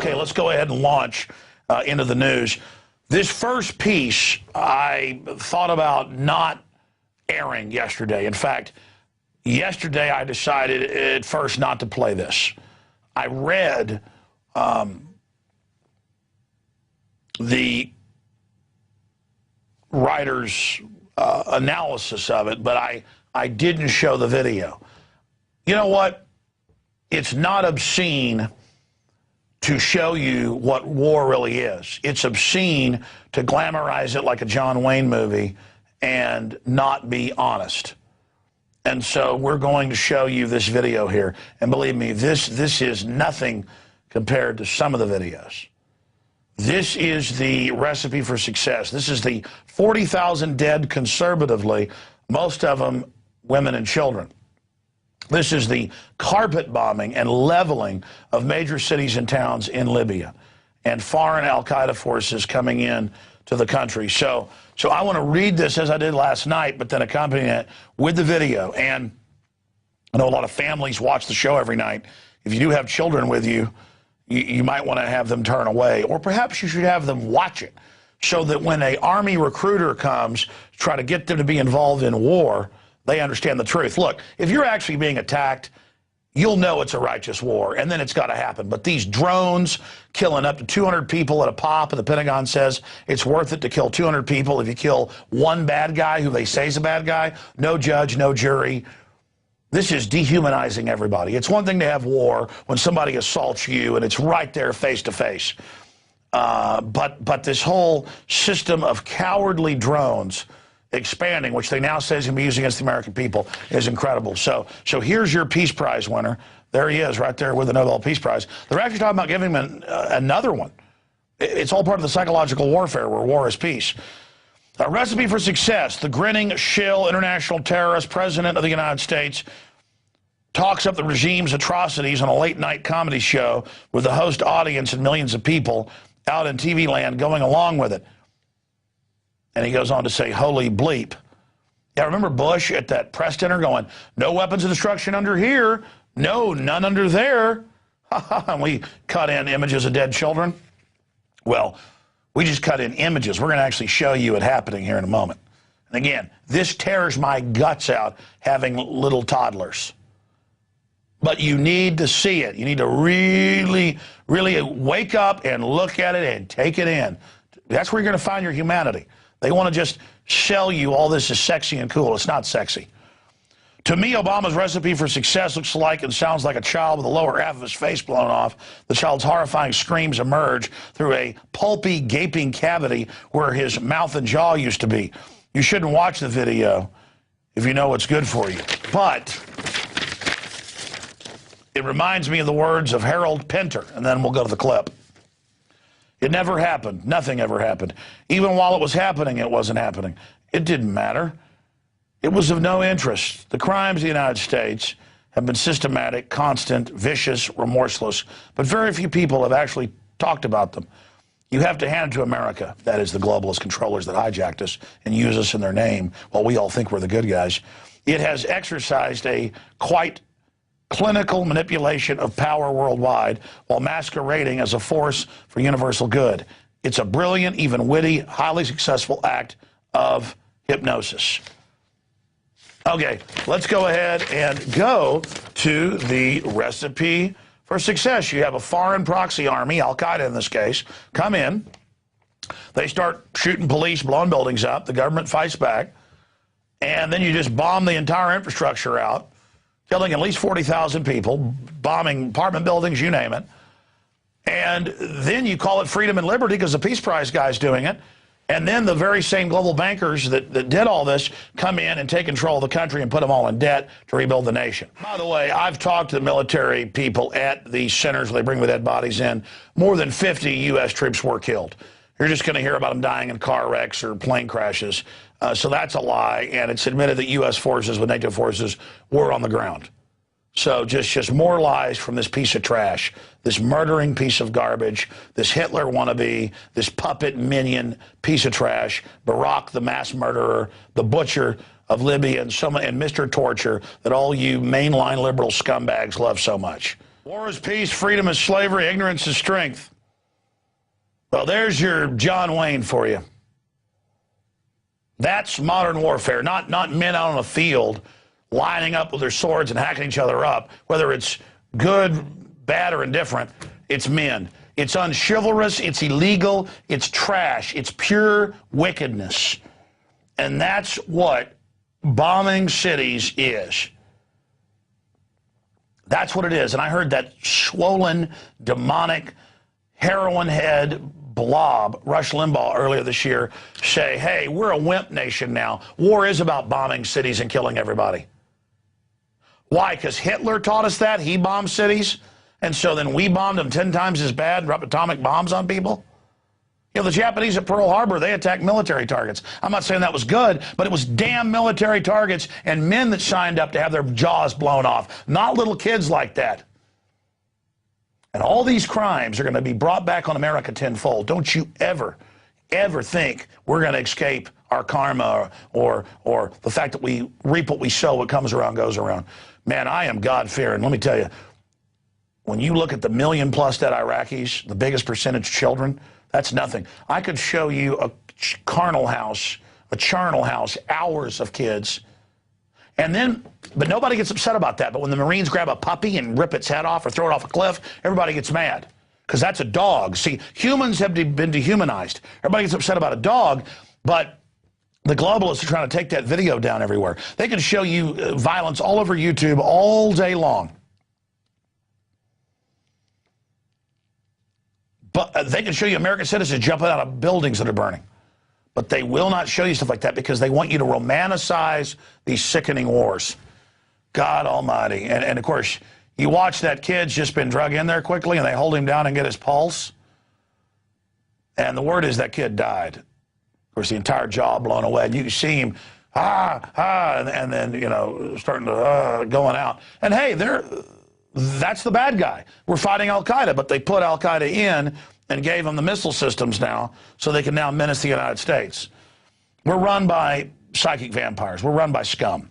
Okay, let's go ahead and launch into the news. This first piece, I thought about not airing yesterday. In fact, yesterday I decided at first not to play this. I read the writer's analysis of it, but I didn't show the video. You know what? It's not obscene to show you what war really is. It's obscene to glamorize it like a John Wayne movie and not be honest. And so we're going to show you this video here. And believe me, this is nothing compared to some of the videos. This is the recipe for success. This is the 40,000 dead conservatively, most of them women and children. This is the carpet bombing and leveling of major cities and towns in Libya and foreign al-Qaeda forces coming in to the country. So I want to read this as I did last night, but then accompany it with the video. And I know a lot of families watch the show every night. If you do have children with you, you might want to have them turn away, or perhaps you should have them watch it so that when an Army recruiter comes to try to get them to be involved in war, they understand the truth. Look, if you're actually being attacked, you'll know it's a righteous war, and then it's got to happen. But these drones killing up to 200 people at a pop, and the Pentagon says it's worth it to kill 200 people if you kill one bad guy who they say is a bad guy. No judge, no jury. This is dehumanizing everybody. It's one thing to have war when somebody assaults you, and it's right there face to face. But this whole system of cowardly drones expanding, which they now say is going to be used against the American people, is incredible. So here's your Peace Prize winner. There he is, right there with the Nobel Peace Prize. They're actually talking about giving him another one. It's all part of the psychological warfare where war is peace. A recipe for success. The grinning shill international terrorist president of the United States talks up the regime's atrocities on a late-night comedy show with the host audience and millions of people out in TV land going along with it. And he goes on to say, holy bleep. Yeah, remember Bush at that press dinner going, no weapons of destruction under here. No, none under there. And we cut in images of dead children. Well, we just cut in images. We're going to actually show you it happening here in a moment. And again, this tears my guts out having little toddlers. But you need to see it. You need to really, really wake up and look at it and take it in. That's where you're going to find your humanity. They want to just sell you all this is sexy and cool. It's not sexy. To me, Obama's recipe for success looks like and sounds like a child with the lower half of his face blown off. The child's horrifying screams emerge through a pulpy, gaping cavity where his mouth and jaw used to be. You shouldn't watch the video if you know what's good for you. But it reminds me of the words of Harold Pinter, and then we'll go to the clip. It never happened. Nothing ever happened. Even while it was happening, it wasn't happening. It didn't matter. It was of no interest. The crimes of the United States have been systematic, constant, vicious, remorseless, but very few people have actually talked about them. You have to hand it to America, that is the globalist controllers that hijacked us and use us in their name while we all think we're the good guys. It has exercised a quite clinical manipulation of power worldwide while masquerading as a force for universal good. It's a brilliant, even witty, highly successful act of hypnosis. Okay, let's go ahead and go to the recipe for success. You have a foreign proxy army, al-Qaeda in this case, come in. They start shooting police, blowing buildings up. The government fights back. And then you just bomb the entire infrastructure out, killing at least 40,000 people, bombing apartment buildings, you name it. And then you call it freedom and liberty because the Peace Prize guy's doing it. And then the very same global bankers that did all this come in and take control of the country and put them all in debt to rebuild the nation. By the way, I've talked to the military people at these centers where they bring the dead bodies in. More than 50 U.S. troops were killed. You're just going to hear about them dying in car wrecks or plane crashes. So that's a lie, and it's admitted that U.S. forces with NATO forces were on the ground. So just more lies from this piece of trash, this murdering piece of garbage, this Hitler wannabe, this puppet minion piece of trash, Barack the mass murderer, the butcher of Libya, and Mr. Torture that all you mainline liberal scumbags love so much. War is peace, freedom is slavery, ignorance is strength. Well, there's your John Wayne for you. That's modern warfare, not men out on a field lining up with their swords and hacking each other up, whether it's good, bad, or indifferent. It's men. It's unchivalrous, it's illegal, it's trash, it's pure wickedness. And that's what bombing cities is. That's what it is. And I heard that swollen, demonic, heroin head blob, Rush Limbaugh, earlier this year, say, hey, we're a wimp nation now. War is about bombing cities and killing everybody. Why? Because Hitler taught us that. He bombed cities. And so then we bombed them 10 times as bad, dropped atomic bombs on people. You know, the Japanese at Pearl Harbor, they attacked military targets. I'm not saying that was good, but it was damn military targets and men that signed up to have their jaws blown off, not little kids like that. And all these crimes are going to be brought back on America tenfold. Don't you ever think we're going to escape our karma or the fact that we reap what we sow, what comes around goes around. Man, I am God-fearing. Let me tell you, when you look at the million-plus dead Iraqis, the biggest percentage children, that's nothing. I could show you a charnel house, hours of kids, but nobody gets upset about that. But when the Marines grab a puppy and rip its head off or throw it off a cliff, everybody gets mad because that's a dog. See, humans have been dehumanized. Everybody gets upset about a dog, but the globalists are trying to take that video down everywhere. They can show you violence all over YouTube all day long. But they can show you American citizens jumping out of buildings that are burning. But they will not show you stuff like that because they want you to romanticize these sickening wars. God almighty. And of course, you watch that kid's just been drug in there quickly and they hold him down and get his pulse. And the word is that kid died. Of course, the entire jaw blown away. And you can see him, and then, you know, starting to, going out. And hey, that's the bad guy. We're fighting Al-Qaeda, but they put Al-Qaeda in and gave them the missile systems now so they can now menace the United States. We're run by psychic vampires. We're run by scum.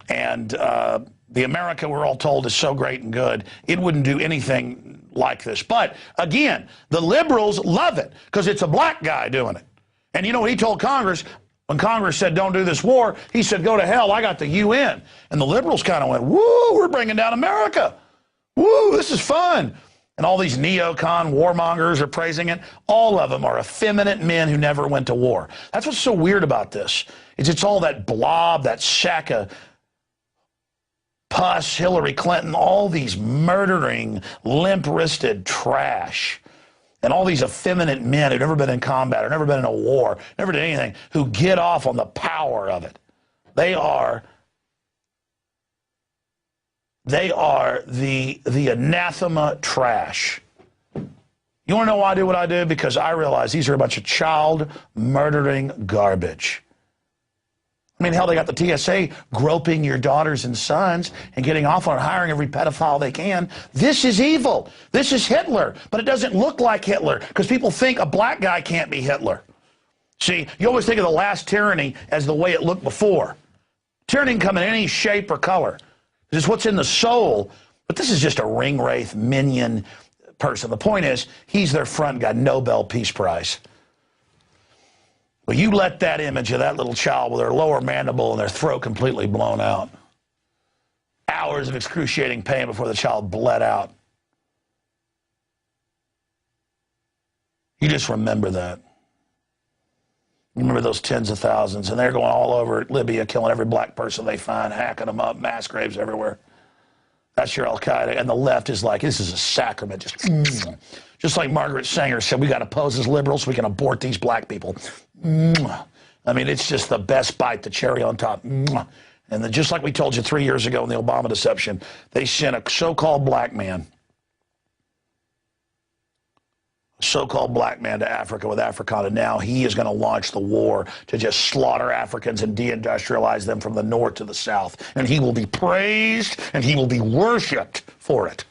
And the America we're all told is so great and good, it wouldn't do anything like this. But again, the liberals love it because it's a black guy doing it. And you know what he told Congress? When Congress said, don't do this war, he said, go to hell, I got the UN. And the liberals kind of went, woo, we're bringing down America. Woo, this is fun. And all these neocon warmongers are praising it. All of them are effeminate men who never went to war. That's what's so weird about this. It's all that blob, that sack of pus, Hillary Clinton, all these murdering, limp-wristed trash. And all these effeminate men who've never been in combat or never been in a war, never did anything, who get off on the power of it. They are the anathema trash. You want to know why I do what I do? Because I realize these are a bunch of child murdering garbage. I mean, hell, they got the TSA groping your daughters and sons and getting off on hiring every pedophile they can. This is evil. This is Hitler. But it doesn't look like Hitler because people think a black guy can't be Hitler. See, you always think of the last tyranny as the way it looked before. Tyranny can come in any shape or color. This is what's in the soul. But this is just a ring wraith minion person. The point is, he's their front guy, Nobel Peace Prize. Well, you let that image of that little child with their lower mandible and their throat completely blown out. Hours of excruciating pain before the child bled out. You just remember that. You remember those tens of thousands, and they're going all over Libya, killing every black person they find, hacking them up, mass graves everywhere. That's your Al-Qaeda. And the left is like, this is a sacrament. Just Just like Margaret Sanger said, we got to pose as liberals so we can abort these black people. Mwah. I mean, it's just the best bite, the cherry on top. Mwah. And then, just like we told you 3 years ago in the Obama deception, they sent a so-called black man to Africa with Africana. Now he is going to launch the war to just slaughter Africans and deindustrialize them from the north to the south. And he will be praised and he will be worshipped for it,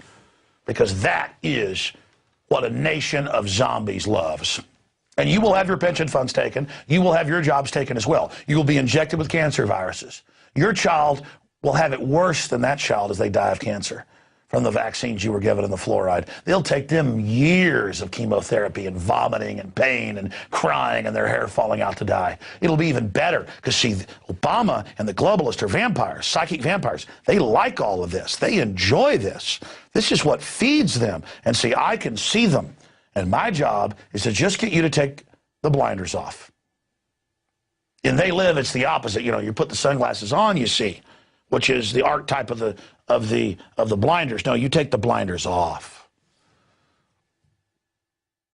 because that is what a nation of zombies loves. And you will have your pension funds taken. You will have your jobs taken as well. You will be injected with cancer viruses. Your child will have it worse than that child as they die of cancer from the vaccines you were given and the fluoride. They'll take them years of chemotherapy and vomiting and pain and crying and their hair falling out to die. It'll be even better because, see, Obama and the globalists are vampires, psychic vampires. They like all of this. They enjoy this. This is what feeds them. And see, I can see them. And my job is to just get you to take the blinders off. In They Live, it's the opposite. You know, you put the sunglasses on, you see, which is the archetype of the blinders. No, you take the blinders off.